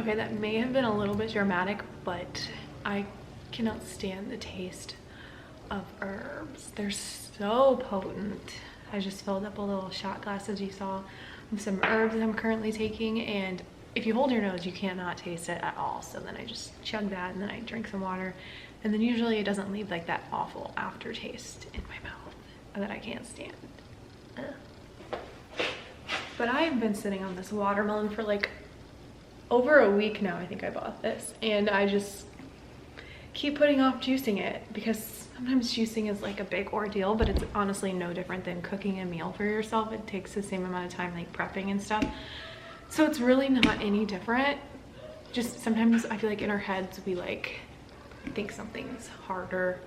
Okay, that may have been a little bit dramatic, but I cannot stand the taste of herbs. They're so potent. I just filled up a little shot glass, as you saw, with some herbs that I'm currently taking, and if you hold your nose, you cannot taste it at all. So then I just chug that, and then I drink some water, and then usually it doesn't leave like that awful aftertaste in my mouth that I can't stand. Ugh. But I've been sitting on this watermelon for like over a week now. I think I bought this, and I just keep putting off juicing it because sometimes juicing is like a big ordeal, but it's honestly no different than cooking a meal for yourself. It takes the same amount of time, like prepping and stuff. So it's really not any different. Just sometimes I feel like in our heads we like think something's harder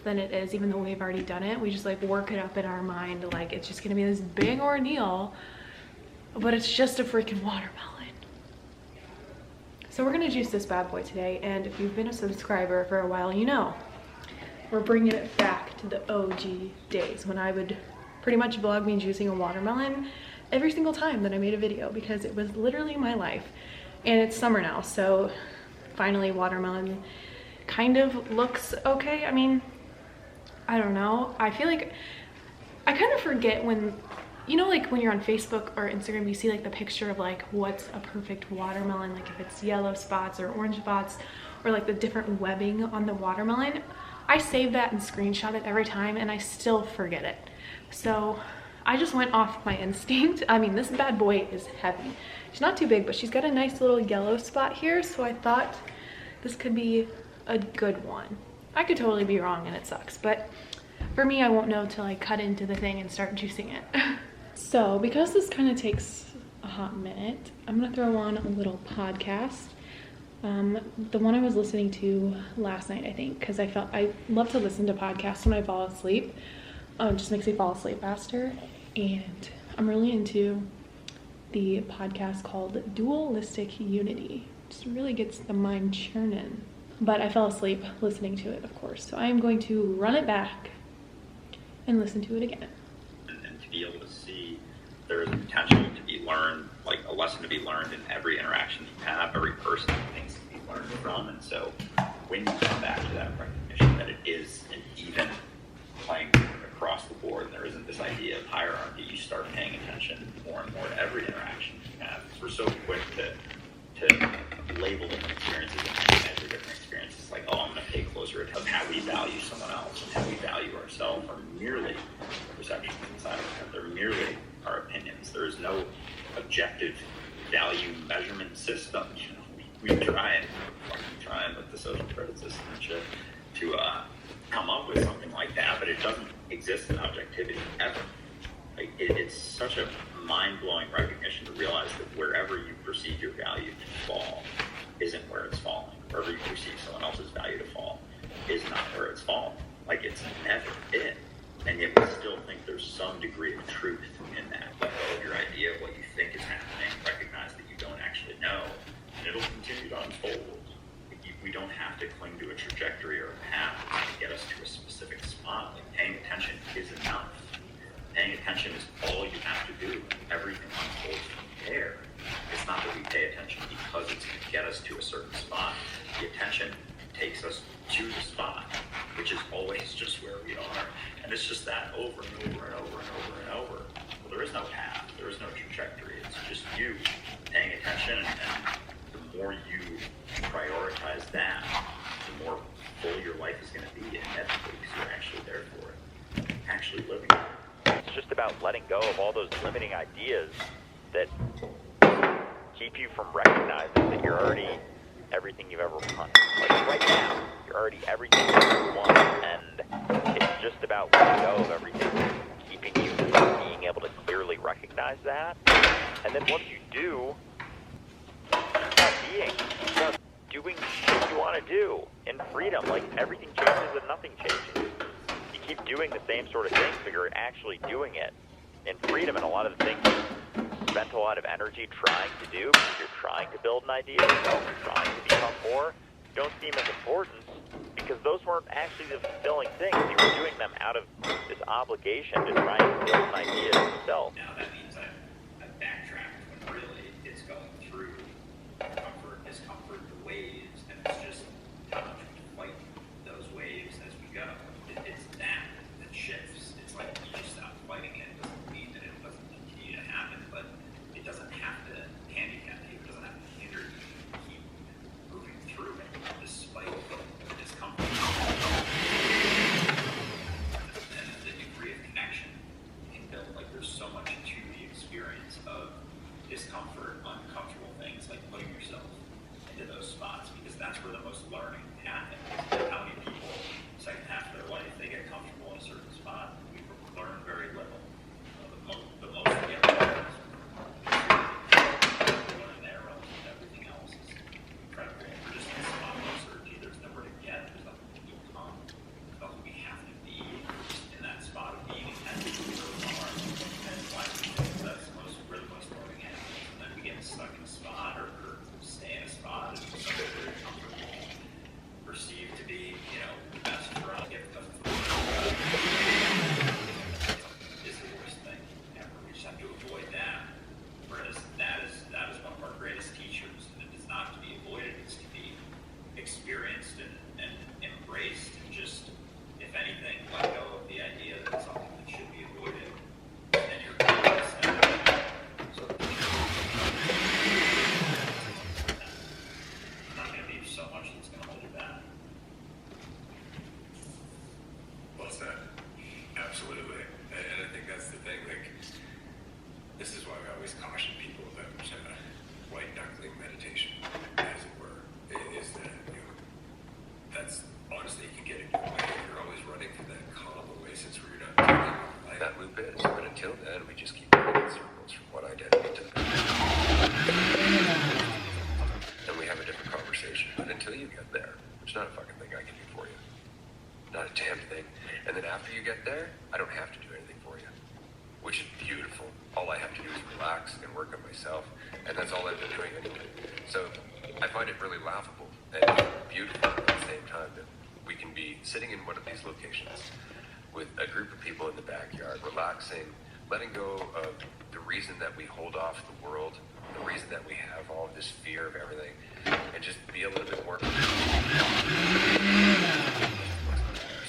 than it is, even though we've already done it. We just like work it up in our mind like it's just gonna be this big ordeal, but it's just a freaking watermelon. So we're gonna juice this bad boy today, and if you've been a subscriber for a while, you know we're bringing it back to the OG days when I would pretty much vlog me juicing a watermelon every single time that I made a video, because it was literally my life. And it's summer now, so finally watermelon kind of looks okay. I mean, I don't know. I feel like I kind of forget when, you know, like when you're on Facebook or Instagram, you see like the picture of like what's a perfect watermelon, like if it's yellow spots or orange spots or like the different webbing on the watermelon. I save that and screenshot it every time, and I still forget it. So I just went off my instinct. I mean, this bad boy is heavy. She's not too big, but she's got a nice little yellow spot here, so I thought this could be a good one. I could totally be wrong and it sucks, but for me, I won't know till I cut into the thing and start juicing it. So because this kind of takes a hot minute, I'm gonna throw on a little podcast. The one I was listening to last night, I think, because I love to listen to podcasts when I fall asleep. It just makes me fall asleep faster. And I'm really into the podcast called Dualistic Unity. Just really gets the mind churning. But I fell asleep listening to it, of course. So I am going to run it back and listen to it again. And to be able to see there is a potential to be learned, like a lesson to be learned in every interaction you have, every person, things to be learned from. And so when you come back to that recognition that it is an even playing across the board, and there isn't this idea of hierarchy, you start paying attention more and more to every interaction you have. We're so quick to label different experiences and measure different experiences, like, oh, I'm going to pay closer attention to how we value someone else and how we value ourselves, are merely perceptions inside of that. They're merely our opinions. There is no objective value measurement system. You know, we try with the social credit system and shit to come up with something like that, but it doesn't exist in objectivity ever. Like, it's such a mind-blowing recognition to realize that wherever you perceive your value to fall isn't where it's falling. Wherever you perceive someone else's value to fall is not where it's falling. Like, it's never been. And yet we still think there's some degree of truth in that. Let go of your idea of what you think is happening, recognize that you don't actually know, and it'll continue to unfold. We don't have to cling to a trajectory or a path to get us to a specific spot. Like, paying attention is enough. Paying attention is all you have to do. Everything unfolds from there. It's not that we pay attention because it's going to get us to a certain spot. The attention takes us to the spot, which is always just where we are. And it's just that over and over and over and over and over. Well, there is no path. There is no trajectory. It's just you paying attention, and the more you prioritize that, the more full your life is going to be inevitably, because you're actually there for it, actually living it. It's just about letting go of all those limiting ideas that keep you from recognizing that you're already everything you've ever wanted. Like right now, you're already everything you ever want, and it's just about letting go of everything keeping you from being able to clearly recognize that. And then once you do, it's about doing what you want to do in freedom. Like, everything changes and nothing changes. You keep doing the same sort of thing, but you're actually doing it in freedom. And a lot of the things you spent a lot of energy trying to do, because you're trying to build an idea yourself, trying to become more, don't seem as important, because those weren't actually the fulfilling things. You were doing them out of this obligation to try and build an idea yourself. Now that means I've backtracked when really it's going through comfort is waves, and it's just how much we fight those waves as we go. It's that shifts. It's like you just stop fighting it. It doesn't mean that it doesn't continue to happen, but it doesn't have to handicap you. It doesn't have to hinder you to keep moving through it despite the discomfort. And the degree of connection you can build. Like there's so much to the experience of discomfort, uncomfortable things, like putting yourself into those spots, because that's where the most learning happens. How many people, second half of their life, they get comfortable in a certain spot, we learn very little. The most we get learned is learning there, relative to everything else is incredible. We're just in a spot of uncertainty. There's nowhere to get. There's nothing to become. There's nothing we have to be. We're just in that spot of being intended to be really hard. And it's why we think that's where the most learning happens. And then we get stuck in a spot or stay in a spot and it's something very comfortable, perceived to be, the best for us. Get the is the worst thing ever. We just have to avoid that. Whereas that is one of our greatest teachers, and it is not to be avoided, it's to be experienced and embraced, and just, if anything, let go of the idea that it's something that should be avoided. And you're going to step back. So not going to be so much that's going to hold you back. Well said. Absolutely. And I think that's the thing. Like, this is why we always caution people about white knuckling meditation, as it were. Is that, that's honestly, you can get in your way. You're always running for that calm oasis where you're not taking what that loop is. But until then, we just keep running in circles from one identity to the next. And we have a different conversation. But until you get there, there's not a fucking thing I can do for you. Not a damn thing. And then after you get there, I don't have to do anything for you, which is beautiful. All I have to do is relax and work on myself, and that's all I've been doing anyway. So I find it really laughable and beautiful at the same time that we can be sitting in one of these locations with a group of people in the backyard, relaxing, letting go of the reason that we hold off the world, the reason that we have all of this fear of everything, and just be a little bit more.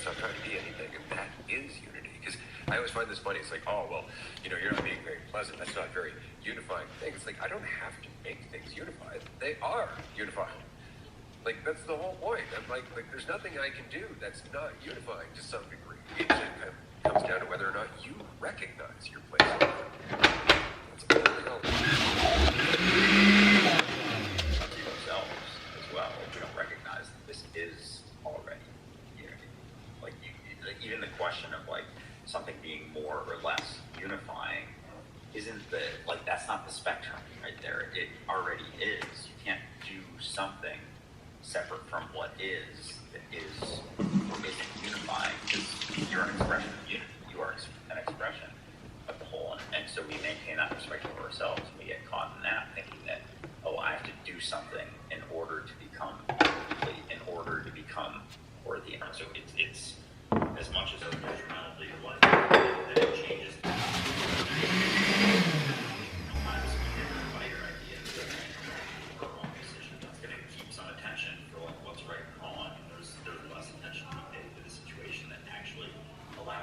Stop trying to be anything, and that is unity. Because I always find this funny. It's like, oh, well, you're not being very pleasant. That's not a very unifying thing. It's like, I don't have to make things unified. They are unified. Like, that's the whole point. I'm like, there's nothing I can do that's not unifying to some degree. It just kind of comes down to whether or not you recognize your place in it. That's all. Ourselves as well. We don't recognize that this is already unity. Like even the question of like something being more or less unifying isn't that's not the spectrum right there. It already is. You can't do something separate from what is that isn't unifying, because you're an expression of unity. You are an expression of the whole, and so we maintain that perspective of ourselves. And we get caught in that thinking that, oh, I have to do something in order to become complete, in order to become worthy. And so it's as much as a detrimental to your life that it changes. Sometimes we get a lighter idea that a wrong decision that's going to keep some attention for what's right and wrong, and there's less attention to be paid to the situation that actually allows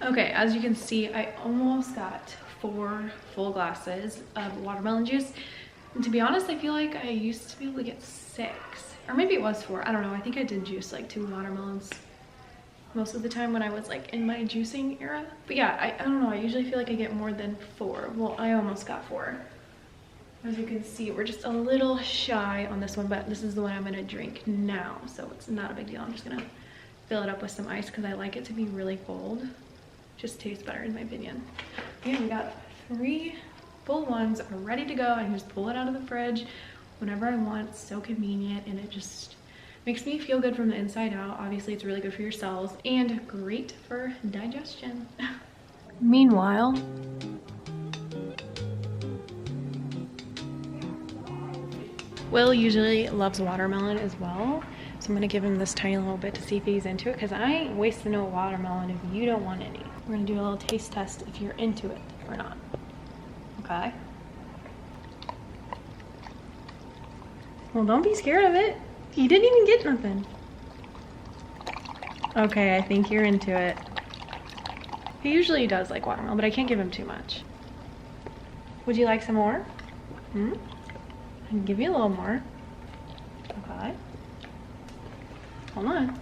Okay, as you can see, I almost got 4 full glasses of watermelon juice. And to be honest, I feel like I used to be able to get 6. Or maybe it was 4. I don't know. I think I did juice like 2 watermelons most of the time when I was like in my juicing era. But yeah, I don't know. I usually feel like I get more than 4. Well, I almost got 4. As you can see, we're just a little shy on this one, but this is the one I'm gonna drink now. So it's not a big deal. I'm just gonna fill it up with some ice because I like it to be really cold. Just tastes better in my opinion. Yeah, we got 3 full ones are ready to go. I can just pull it out of the fridge whenever I want. It's so convenient, and it just makes me feel good from the inside out. Obviously, it's really good for your cells and great for digestion. Meanwhile, Will usually loves watermelon as well. So I'm gonna give him this tiny little bit to see if he's into it, because I ain't wasting no watermelon if you don't want any. We're gonna do a little taste test if you're into it or not. Okay. Well, don't be scared of it. You didn't even get nothing. Okay, I think you're into it. He usually does like watermelon, but I can't give him too much. Would you like some more? I can give you a little more. Okay. Hold on.